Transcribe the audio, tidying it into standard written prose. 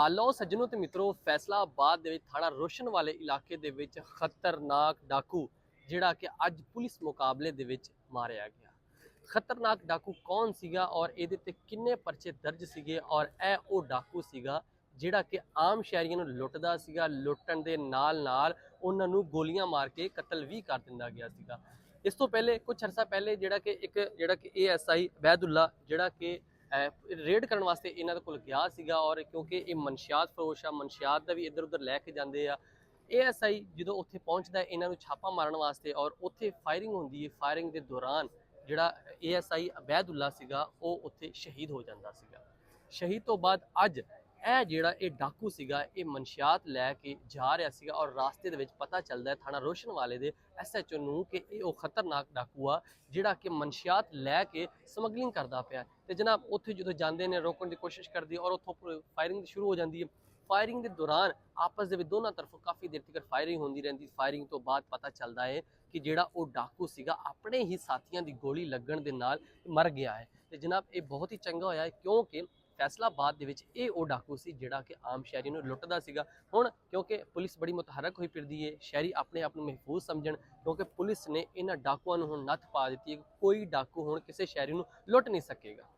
ਲਓ ਸੱਜਣੋ ਤੇ ਮਿੱਤਰੋ, ਫੈਸਲਾਬਾਦ ਦੇ ਵਿੱਚ ਥਾਣਾ ਰੋਸ਼ਨ ਵਾਲੇ ਇਲਾਕੇ ਦੇ ਵਿੱਚ ਖਤਰਨਾਕ ਡਾਕੂ ਜਿਹੜਾ ਕਿ ਅੱਜ ਪੁਲਿਸ ਮੁਕਾਬਲੇ ਦੇ ਵਿੱਚ ਮਾਰਿਆ ਗਿਆ। ਖਤਰਨਾਕ ਡਾਕੂ ਕੌਣ ਸੀਗਾ ਔਰ ਇਹਦੇ ਤੇ ਕਿੰਨੇ ਪਰਚੇ ਦਰਜ ਸੀਗੇ ਔਰ ਇਹ ਉਹ ਡਾਕੂ ਸੀਗਾ ਜਿਹੜਾ ਕਿ ਆਮ ਸ਼ਹਿਰੀਆਂ ਨੂੰ ਲੁੱਟਦਾ ਸੀਗਾ, ਲੁੱਟਣ ਦੇ ਨਾਲ ਉਹਨਾਂ ਨੂੰ ਗੋਲੀਆਂ ਮਾਰ ਕੇ ਕਤਲ ਵੀ ਕਰ ਦਿੰਦਾ ਗਿਆ ਸੀਗਾ। ਇਸ ਤੋਂ ਪਹਿਲੇ ਕੁਝ ਅਰਸਾ ਪਹਿਲੇ ਜਿਹੜਾ ਕਿ ASI ਅਬੈਦੁੱਲਾ ਜਿਹੜਾ ਕਿ ਰੇਡ ਕਰਨ ਵਾਸਤੇ ਇਹਨਾਂ ਦੇ ਕੋਲ ਗਿਆ ਸੀਗਾ ਔਰ ਕਿਉਂਕਿ ਇਹ ਮਨਸ਼ਿਆਤ ਫਰੋਸ਼ ਆ, ਮਨਸ਼ਿਆਤ ਦਾ ਵੀ ਇੱਧਰ ਉੱਧਰ ਲੈ ਕੇ ਜਾਂਦੇ ਆ। ASI ਜਦੋਂ ਉੱਥੇ ਪਹੁੰਚਦਾ ਇਹਨਾਂ ਨੂੰ ਛਾਪਾ ਮਾਰਨ ਵਾਸਤੇ ਔਰ ਉੱਥੇ ਫਾਇਰਿੰਗ ਹੁੰਦੀ ਹੈ। ਫਾਇਰਿੰਗ ਦੇ ਦੌਰਾਨ ਜਿਹੜਾ ASI ਅਬੈਦੁੱਲਾ ਸੀਗਾ ਉਹ ਉੱਥੇ ਸ਼ਹੀਦ ਹੋ ਜਾਂਦਾ ਸੀਗਾ। ਸ਼ਹੀਦ ਤੋਂ ਬਾਅਦ ਅੱਜ ਇਹ ਡਾਕੂ ਸੀਗਾ ਇਹ ਮਨਸ਼ਿਆਤ ਲੈ ਕੇ ਜਾ ਰਿਹਾ ਸੀਗਾ ਔਰ ਰਾਸਤੇ ਦੇ ਵਿੱਚ ਪਤਾ ਚੱਲਦਾ ਹੈ ਥਾਣਾ ਰੋਸ਼ਨ ਵਾਲੇ ਦੇ SHO ਨੂੰ ਕਿ ਇਹ ਉਹ ਖਤਰਨਾਕ ਡਾਕੂ ਆ ਜਿਹੜਾ ਕਿ ਮਨਸ਼ਿਆਤ ਲੈ ਕੇ ਸਮਗਲਿੰਗ ਕਰਦਾ ਪਿਆ। ਤੇ ਜਨਾਬ ਉੱਥੇ ਜਦੋਂ ਜਾਂਦੇ ਨੇ ਰੋਕਣ ਦੀ ਕੋਸ਼ਿਸ਼ ਕਰਦੀ ਔਰ ਉੱਥੋਂ ਫਾਇਰਿੰਗ ਸ਼ੁਰੂ ਹੋ ਜਾਂਦੀ ਹੈ। ਫਾਇਰਿੰਗ ਦੇ ਦੌਰਾਨ ਆਪਸ ਦੇ ਵਿੱਚ ਦੋਨਾਂ ਤਰਫੋਂ ਕਾਫੀ ਦੇਰ ਤੱਕ ਫਾਇਰਿੰਗ ਹੁੰਦੀ ਰਹਿੰਦੀ। ਫਾਇਰਿੰਗ ਤੋਂ ਬਾਅਦ ਪਤਾ ਚੱਲਦਾ ਹੈ ਕਿ ਜਿਹੜਾ ਉਹ ਡਾਕੂ ਸੀਗਾ ਆਪਣੇ ਹੀ ਸਾਥੀਆਂ ਦੀ ਗੋਲੀ ਲੱਗਣ ਦੇ ਨਾਲ ਮਰ ਗਿਆ ਹੈ। ਤੇ ਜਨਾਬ ਇਹ ਬਹੁਤ ਹੀ ਚੰਗਾ ਹੋਇਆ ਹੈ ਕਿਉਂਕਿ ਫੈਸਲਾਬਾਦ ਦੇ ਵਿੱਚ ਇਹ ਉਹ ਡਾਕੂ ਸੀ ਜਿਹੜਾ ਕਿ ਆਮ ਸ਼ਹਿਰੀ ਨੂੰ ਲੁੱਟਦਾ ਸੀਗਾ। ਹੁਣ ਕਿਉਂਕਿ ਪੁਲਿਸ ਬੜੀ ਮੁਤਹਰਕ ਹੋਈ ਫਿਰਦੀ ਹੈ, ਸ਼ਹਿਰੀ ਆਪਣੇ ਆਪ ਨੂੰ ਮਹਿਫੂਜ਼ ਸਮਝਣ ਕਿਉਂਕਿ ਪੁਲਿਸ ਨੇ ਇਹਨਾਂ ਡਾਕੂਆਂ ਨੂੰ ਹੁਣ ਨੱਥ ਪਾ ਦਿੱਤੀ ਹੈ। ਕੋਈ ਡਾਕੂ ਹੁਣ ਕਿਸੇ ਸ਼ਹਿਰੀ ਨੂੰ ਲੁੱਟ ਨਹੀਂ ਸਕੇਗਾ।